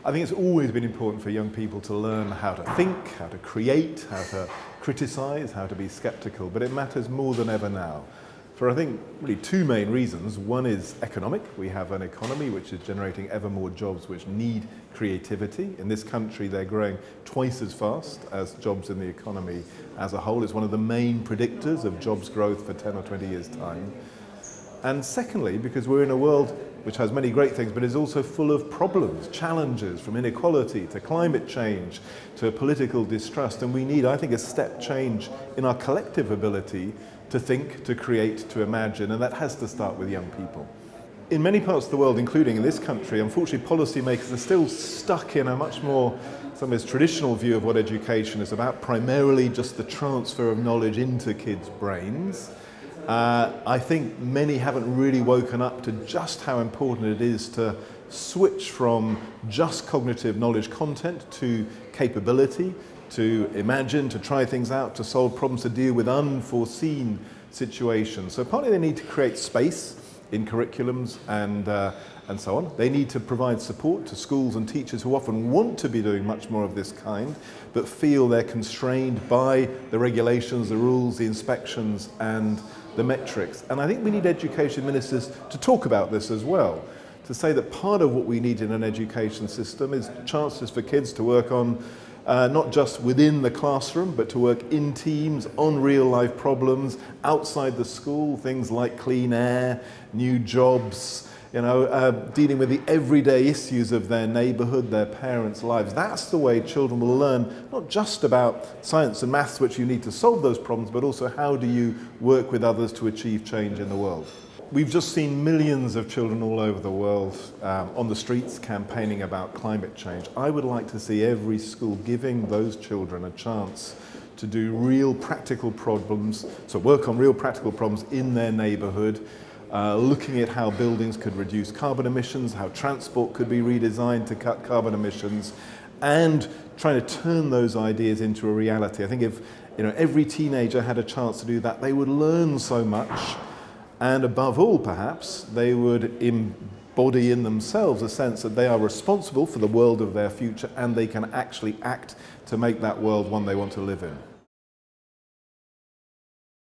I think it's always been important for young people to learn how to think, how to create, how to criticize, how to be skeptical, but it matters more than ever now. For I think really two main reasons. One is economic. We have an economy which is generating ever more jobs which need creativity. In this country they're growing twice as fast as jobs in the economy as a whole. It's one of the main predictors of jobs growth for 10 or 20 years' time. And secondly, because we're in a world which has many great things but is also full of problems, challenges, from inequality to climate change to political distrust, and we need, I think, a step change in our collective ability to think, to create, to imagine, and that has to start with young people. In many parts of the world, including in this country, unfortunately policymakers are still stuck in a much more, some of this traditional view of what education is about, primarily just the transfer of knowledge into kids' brains. I think many haven't really woken up to just how important it is to switch from just cognitive knowledge content to capability, to imagine, to try things out, to solve problems, to deal with unforeseen situations. So partly they need to create space in curriculums and so on. They need to provide support to schools and teachers who often want to be doing much more of this kind, but feel they're constrained by the regulations, the rules, the inspections and the metrics. And I think we need education ministers to talk about this as well, to say that part of what we need in an education system is chances for kids to work on not just within the classroom, but to work in teams on real life problems outside the school, things like clean air, new jobs, dealing with the everyday issues of their neighbourhood, their parents' lives. That's the way children will learn, not just about science and maths, which you need to solve those problems, but also how do you work with others to achieve change in the world. We've just seen millions of children all over the world on the streets campaigning about climate change. I would like to see every school giving those children a chance to do real practical problems, so work on real practical problems in their neighbourhood, looking at how buildings could reduce carbon emissions, how transport could be redesigned to cut carbon emissions, and trying to turn those ideas into a reality. I think if every teenager had a chance to do that, they would learn so much. And above all, perhaps, they would embody in themselves a sense that they are responsible for the world of their future and they can actually act to make that world one they want to live in.